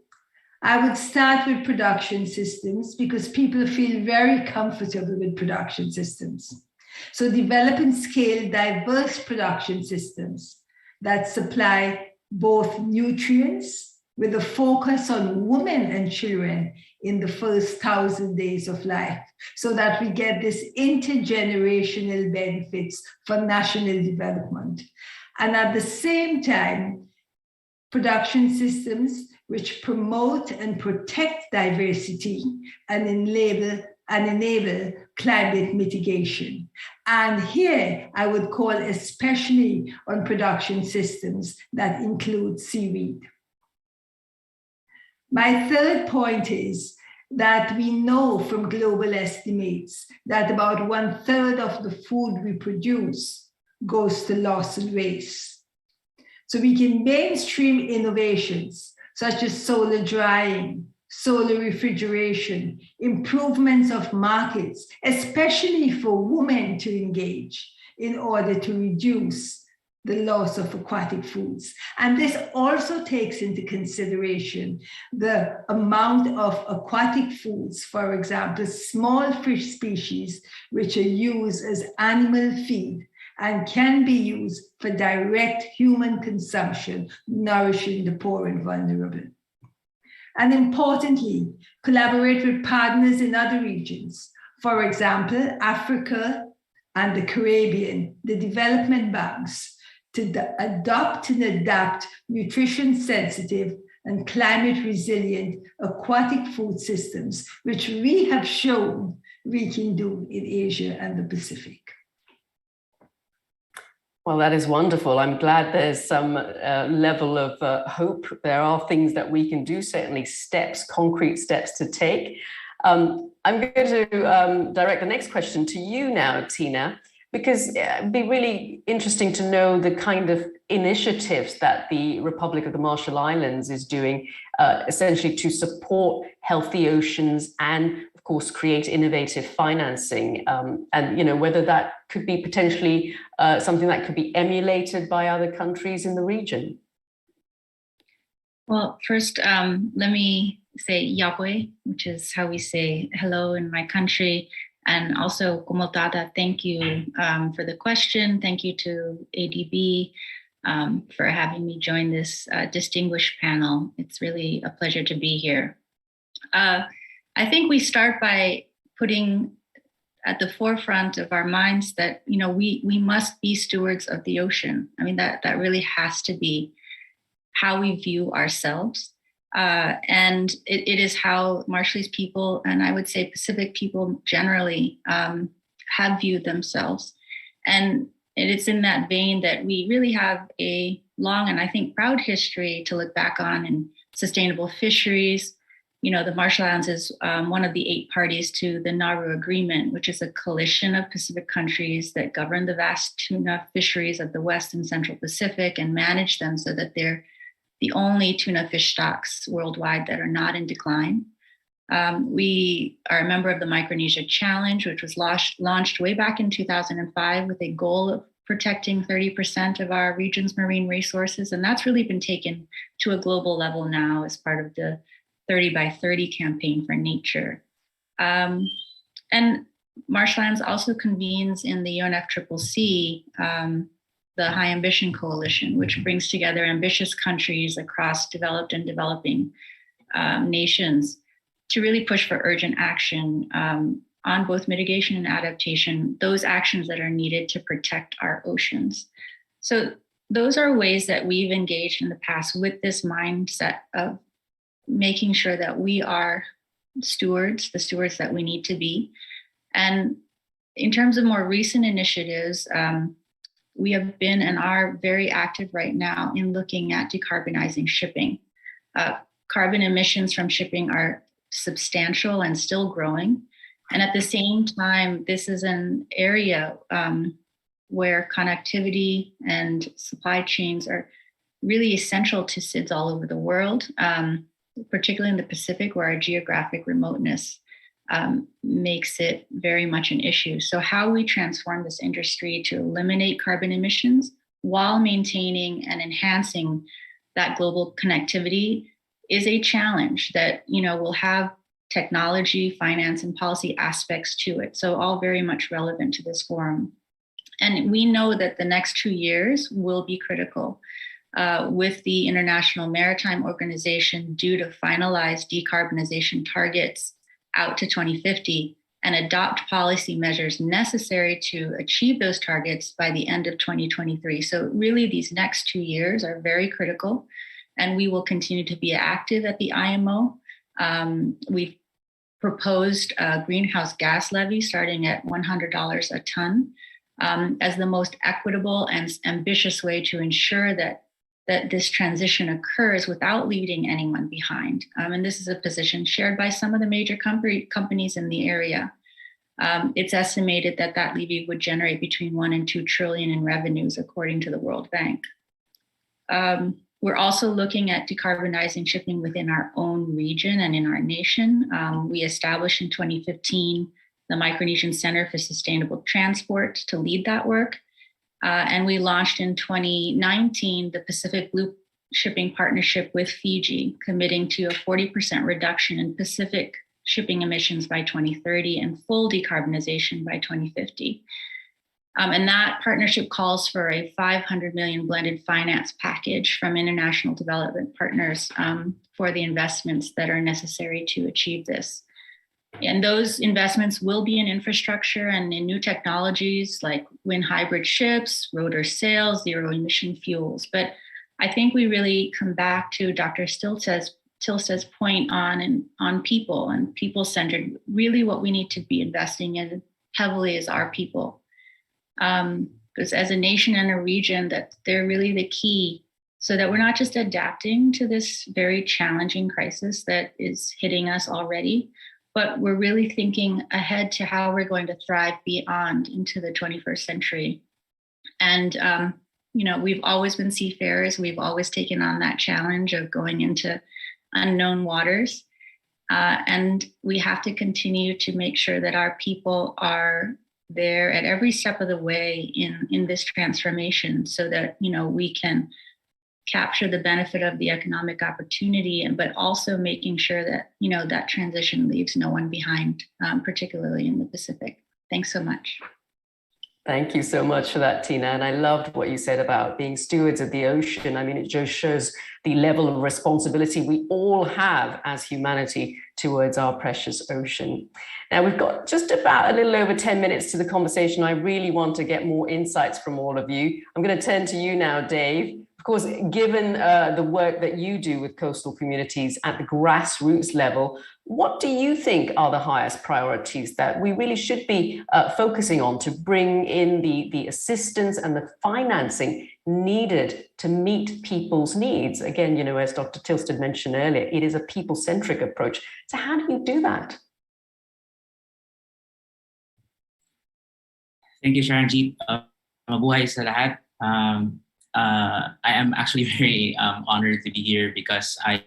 I would start with production systems because people feel very comfortable with production systems. So develop and scale diverse production systems that supply both nutrients with a focus on women and children in the first 1,000 days of life, so that we get this intergenerational benefits for national development. And at the same time, production systems which promote and protect diversity and enable climate mitigation. And here I would call especially on production systems that include seaweed. My third point is that we know from global estimates that about 1/3 of the food we produce goes to loss and waste. So we can mainstream innovations such as solar drying, solar refrigeration, improvements of markets, especially for women to engage in order to reduce the loss of aquatic foods. And this also takes into consideration the amount of aquatic foods, for example, small fish species, which are used as animal feed and can be used for direct human consumption, nourishing the poor and vulnerable. And importantly, collaborate with partners in other regions. For example, Africa and the Caribbean, the development banks, to adopt and adapt nutrition sensitive and climate resilient aquatic food systems, which we have shown we can do in Asia and the Pacific. Well, that is wonderful. I'm glad there's some level of hope. There are things that we can do, certainly steps, concrete steps to take. I'm going to direct the next question to you now, Tina, because it'd be really interesting to know the kind of initiatives that the Republic of the Marshall Islands is doing, essentially to support healthy oceans and, of course, create innovative financing, and whether that could be potentially something that could be emulated by other countries in the region. Well, first, let me say Yahweh, which is how we say hello in my country. And also, Komotada, thank you for the question. Thank you to ADB for having me join this distinguished panel. It's really a pleasure to be here. I think we start by putting at the forefront of our minds that we must be stewards of the ocean. I mean, that really has to be how we view ourselves. And it is how Marshallese people, and I would say Pacific people generally, have viewed themselves. And it's in that vein that we really have a long and I think proud history to look back on in sustainable fisheries. The Marshall Islands is one of the 8 parties to the Nauru Agreement, which is a coalition of Pacific countries that govern the vast tuna fisheries of the West and Central Pacific and manage them so that they're the only tuna fish stocks worldwide that are not in decline. We are a member of the Micronesia Challenge, which was launched way back in 2005 with a goal of protecting 30% of our region's marine resources. And that's really been taken to a global level now as part of the 30 by 30 campaign for nature. And Marshall Islands also convenes in the UNFCCC, the High Ambition Coalition, which brings together ambitious countries across developed and developing nations to really push for urgent action on both mitigation and adaptation, those actions that are needed to protect our oceans. So those are ways that we've engaged in the past with this mindset of making sure that we are stewards, the stewards that we need to be. And in terms of more recent initiatives, we have been and are very active right now in looking at decarbonizing shipping. Carbon emissions from shipping are substantial and still growing. And at the same time, this is an area where connectivity and supply chains are really essential to SIDS all over the world, particularly in the Pacific, where our geographic remoteness makes it very much an issue. So how we transform this industry to eliminate carbon emissions while maintaining and enhancing that global connectivity is a challenge that, will have technology, finance, and policy aspects to it. So all very much relevant to this forum. And we know that the next 2 years will be critical with the International Maritime Organization due to finalize decarbonization targets out to 2050 and adopt policy measures necessary to achieve those targets by the end of 2023. So really these next 2 years are very critical, and we will continue to be active at the IMO. We've proposed a greenhouse gas levy starting at $100 a ton as the most equitable and ambitious way to ensure that this transition occurs without leaving anyone behind. And this is a position shared by some of the major companies in the area. It's estimated that levy would generate between 1 and 2 trillion in revenues, according to the World Bank. We're also looking at decarbonizing shipping within our own region and in our nation. We established in 2015 the Micronesian Center for Sustainable Transport to lead that work. And we launched in 2019 the Pacific Loop Shipping Partnership with Fiji, committing to a 40% reduction in Pacific shipping emissions by 2030 and full decarbonization by 2050. And that partnership calls for a 500 million blended finance package from international development partners for the investments that are necessary to achieve this. And those investments will be in infrastructure and in new technologies like wind hybrid ships, rotor sails, zero emission fuels. But I think we really come back to Dr. Thilsted's point on people and people-centered. Really what we need to be investing in heavily is our people. Because as a nation and a region, that they're really the key so that we're not just adapting to this very challenging crisis that is hitting us already, but we're really thinking ahead to how we're going to thrive beyond into the 21st century. And, we've always been seafarers. We've always taken on that challenge of going into unknown waters. And we have to continue to make sure that our people are there at every step of the way in this transformation so that, we can capture the benefit of the economic opportunity, but also making sure that, that transition leaves no one behind, particularly in the Pacific. Thanks so much. Thank you so much for that, Tina. And I loved what you said about being stewards of the ocean. I mean, it just shows the level of responsibility we all have as humanity towards our precious ocean. Now, we've got just about a little over 10 minutes to the conversation. I really want to get more insights from all of you. I'm going to turn to you now, Dave. Of course, given the work that you do with coastal communities at the grassroots level, what do you think are the highest priorities that we really should be focusing on to bring in the assistance and the financing needed to meet people's needs? Again, as Dr. Thilsted mentioned earlier, it is a people-centric approach. So how do you do that? Thank you, Sharanjit. Mabuhay sa lahat. I am actually very honored to be here because I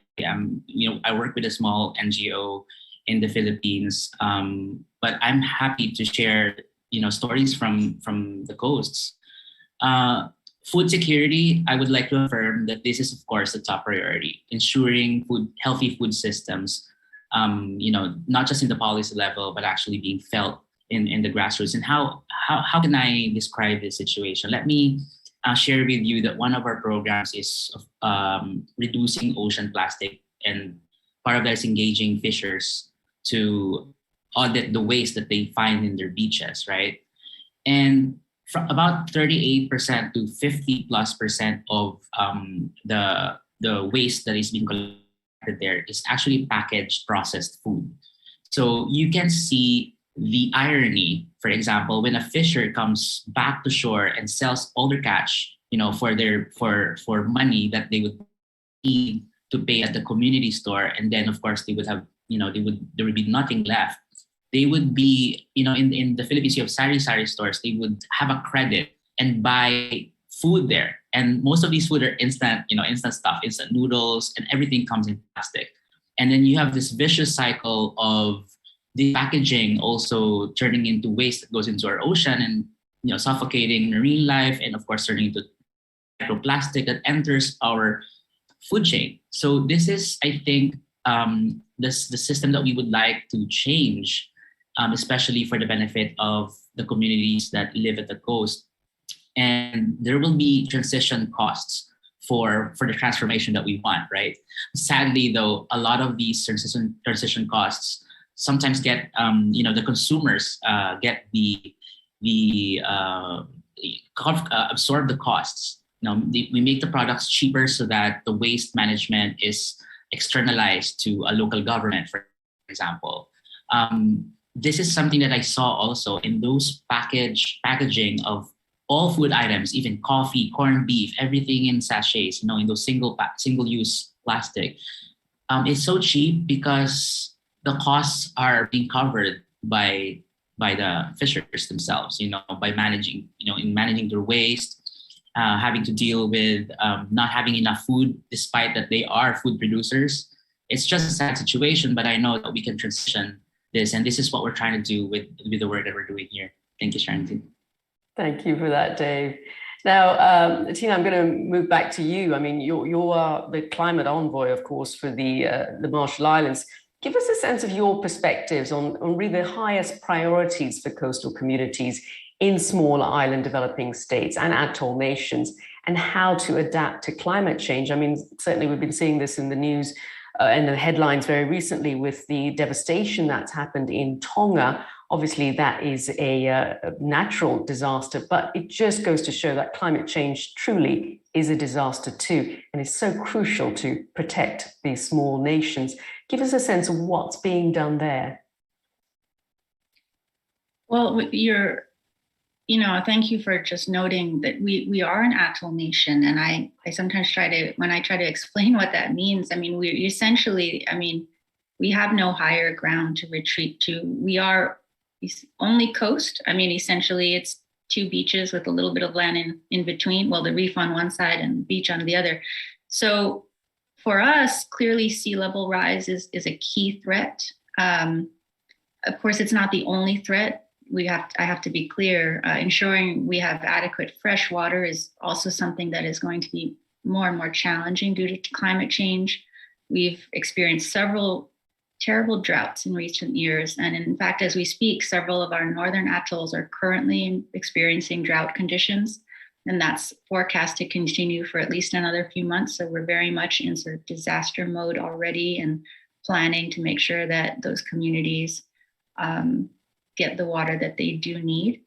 work with a small NGO in the Philippines, but I'm happy to share, stories from the coasts. Food security, I would like to affirm that this is, of course, the top priority, ensuring healthy food systems, not just in the policy level, but actually being felt in the grassroots. And how can I describe this situation? Let me share with you that one of our programs is reducing ocean plastic, and part of that is engaging fishers to audit the waste that they find in their beaches, right? And from about 38% to 50+% of the waste that is being collected there is actually packaged processed food. So you can see the irony, for example, when a fisher comes back to shore and sells all their catch, for money that they would need to pay at the community store, and then of course they would have, there would be nothing left. They would be, in the Philippines, you have sari-sari stores. They would have a credit and buy food there, and most of these food are instant stuff, instant noodles, and everything comes in plastic. And then you have this vicious cycle of the packaging also turning into waste that goes into our ocean and suffocating marine life, and of course turning into microplastic that enters our food chain. So this is, I think, the system that we would like to change, especially for the benefit of the communities that live at the coast. And there will be transition costs for the transformation that we want, right? Sadly, though, a lot of these transition costs sometimes get, the consumers get absorb the costs. We make the products cheaper so that the waste management is externalized to a local government, for example. This is something that I saw also in those packaging of all food items, even coffee, corned beef, everything in sachets, in those single-use plastic. It's so cheap because the costs are being covered by the fishers themselves, by managing their waste, having to deal with not having enough food, despite that they are food producers. It's just a sad situation, but I know that we can transition this, and this is what we're trying to do with the work that we're doing here. Thank you, Sharanjit. Thank you for that, Dave. Now, Tina, I'm going to move back to you. I mean, you are the climate envoy, of course, for the Marshall Islands. Give us a sense of your perspectives on really the highest priorities for coastal communities in small island developing states and atoll nations, and how to adapt to climate change. I mean, certainly we've been seeing this in the news and the headlines very recently with the devastation that's happened in Tonga. Obviously, that is a natural disaster, but it just goes to show that climate change truly is a disaster too, and it's so crucial to protect these small nations. Give us a sense of what's being done there. Well, thank you for just noting that we are an atoll nation, and I sometimes when I try to explain what that means, I mean, we essentially, we have no higher ground to retreat to. We are only coast. I mean, essentially it's two beaches with a little bit of land in between. Well, the reef on one side and the beach on the other. So for us, clearly sea level rise is a key threat. Of course, it's not the only threat. I have to be clear, ensuring we have adequate fresh water is also something that is going to be more and more challenging due to climate change. We've experienced several terrible droughts in recent years. And in fact, as we speak, several of our northern atolls are currently experiencing drought conditions, and that's forecast to continue for at least another few months. So we're very much in sort of disaster mode already and planning to make sure that those communities get the water that they do need.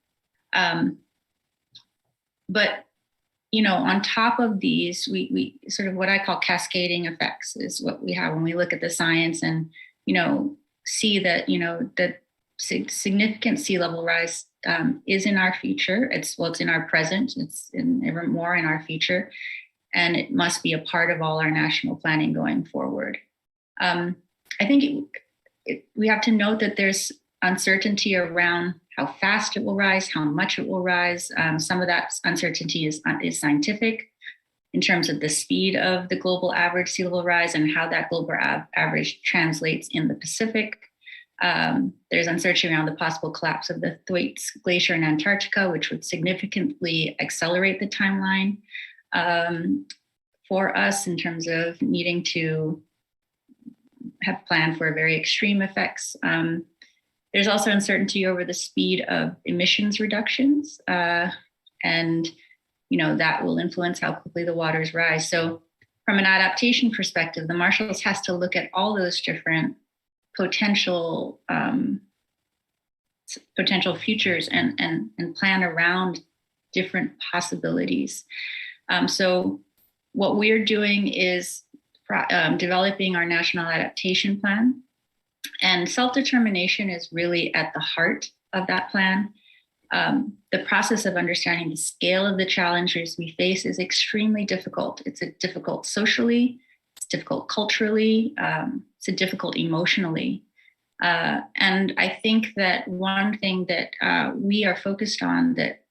But on top of these, we sort of what I call cascading effects is what we have when we look at the science and see that that significant sea level rise is in our future. It's in our present. It's ever more in our future, and it must be a part of all our national planning going forward. I think we have to note that there's uncertainty around how fast it will rise, how much it will rise. Some of that uncertainty is scientific in terms of the speed of the global average sea level rise and how that global average translates in the Pacific. There's uncertainty around the possible collapse of the Thwaites Glacier in Antarctica, which would significantly accelerate the timeline for us in terms of needing to have planned for very extreme effects. There's also uncertainty over the speed of emissions reductions, and that will influence how quickly the waters rise. So from an adaptation perspective, the Marshalls has to look at all those different potential futures and plan around different possibilities. So what we're doing is developing our national adaptation plan, and self-determination is really at the heart of that plan. The process of understanding the scale of the challenges we face is extremely difficult. It's difficult socially, it's difficult culturally, it's difficult emotionally. And I think that one thing that we are focused on that,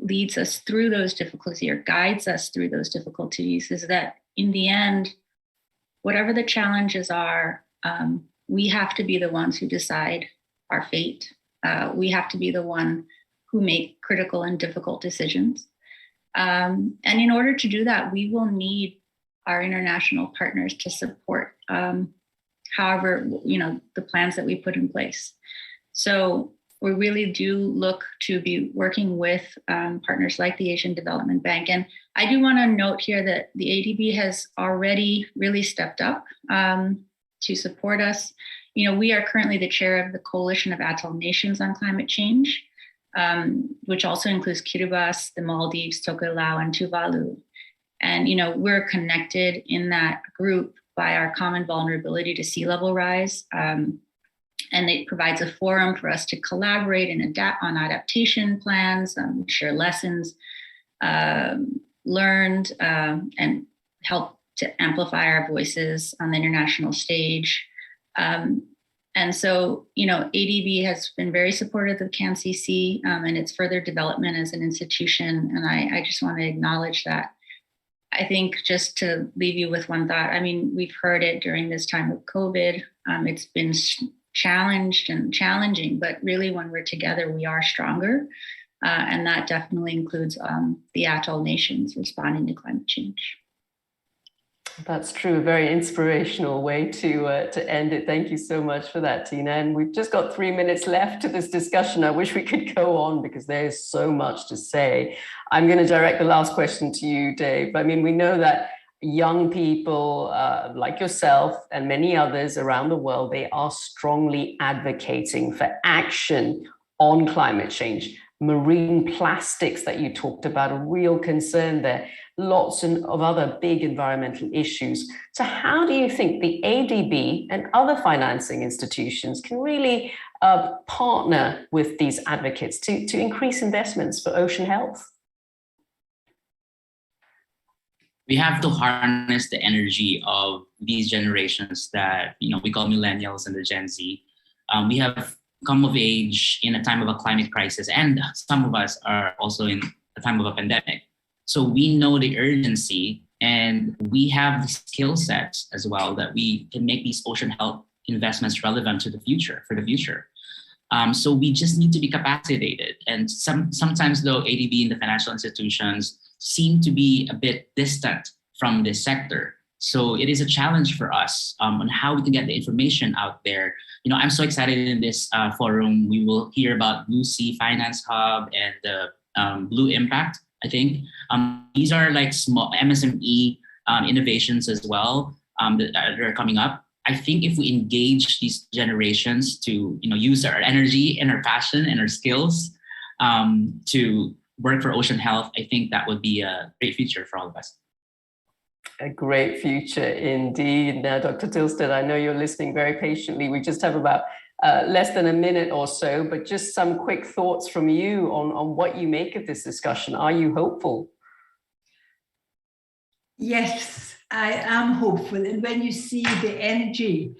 leads us through those difficulties or guides us through those difficulties is that in the end, whatever the challenges are, we have to be the ones who decide our fate. We have to be the one who make critical and difficult decisions. And in order to do that, we will need our international partners to support however, the plans that we put in place. So we really do look to be working with partners like the Asian Development Bank. And I do want to note here that the ADB has already really stepped up to support us. We are currently the chair of the Coalition of Atoll Nations on Climate Change, which also includes Kiribati, the Maldives, Tokelau, and Tuvalu. And, we're connected in that group by our common vulnerability to sea level rise. And it provides a forum for us to collaborate and adapt on adaptation plans, share lessons learned, and help to amplify our voices on the international stage. And so, ADB has been very supportive of CANCC and its further development as an institution. And I just want to acknowledge that. I think just to leave you with one thought, we've heard it during this time of COVID. It's been challenged and challenging, but really when we're together, we are stronger. And that definitely includes the atoll nations responding to climate change. That's true. A very inspirational way to end it. Thank you so much for that, Tina. And we've just got 3 minutes left to this discussion. I wish we could go on because there's so much to say. I'm going to direct the last question to you, Dave. We know that young people like yourself and many others around the world, they are strongly advocating for action on climate change. Marine plastics that you talked about, a real concern there. Lots of other big environmental issues. So how do you think the ADB and other financing institutions can really partner with these advocates to increase investments for ocean health? We have to harness the energy of these generations that we call millennials and the Gen Z. We have come of age in a time of a climate crisis, and some of us are also in a time of a pandemic. So we know the urgency, and we have the skill sets as well that we can make these ocean health investments relevant to the future, for the future. So we just need to be capacitated. And sometimes though, ADB and the financial institutions seem to be a bit distant from this sector. So it is a challenge for us on how we can get the information out there. I'm so excited in this forum. We will hear about Blue Sea Finance Hub and the Blue Impact, I think. These are like small MSME innovations as well that are coming up. I think if we engage these generations to use our energy and our passion and our skills to work for ocean health, I think that would be a great future for all of us. A great future indeed. Now, Dr. Thilsted, I know you're listening very patiently. We just have about less than a minute or so, but just some quick thoughts from you on what you make of this discussion. Are you hopeful? Yes, I am hopeful. And when you see the energy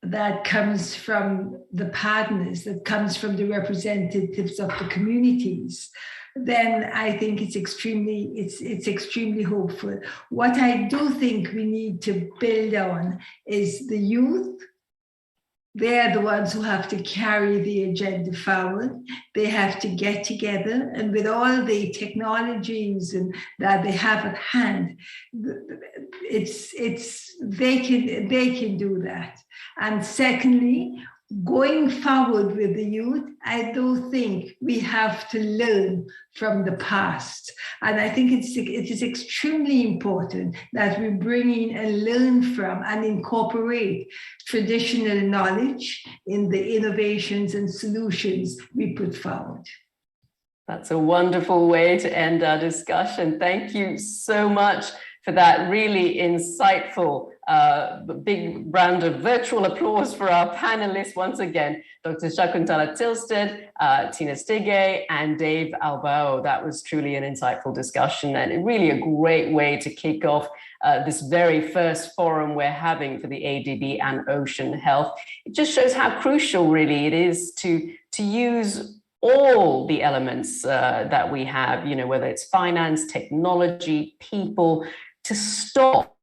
that comes from the partners, that comes from the representatives of the communities, then I think it's extremely hopeful. What I do think we need to build on is the youth. They're the ones who have to carry the agenda forward. They have to get together, and with all the technologies and that they have at hand, they can do that. And secondly, going forward with the youth, I do think we have to learn from the past. And I think it is extremely important that we bring in and learn from and incorporate traditional knowledge in the innovations and solutions we put forward. That's a wonderful way to end our discussion. Thank you so much for that really insightful big round of virtual applause for our panelists once again, Dr. Shakuntala Thilsted, Tina Stige, and Dave Albao. That was truly an insightful discussion and really a great way to kick off this very first forum we're having for the ADB and ocean health. It just shows how crucial really it is to use all the elements that we have, you know, whether it's finance, technology, people, to stop,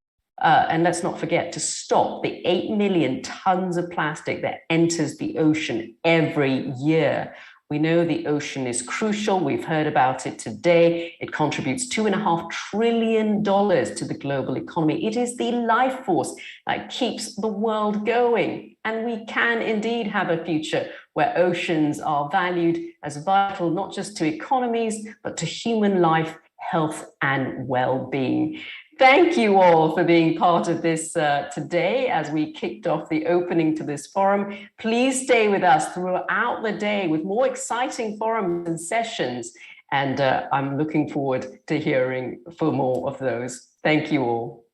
and let's not forget, to stop the 8 million tons of plastic that enters the ocean every year. We know the ocean is crucial. We've heard about it today. It contributes $2.5 trillion to the global economy. It is the life force that keeps the world going. And we can indeed have a future where oceans are valued as vital, not just to economies, but to human life, health, and well-being. Thank you all for being part of this today as we kicked off the opening to this forum. Please stay with us throughout the day with more exciting forums and sessions. And I'm looking forward to hearing for more of those. Thank you all.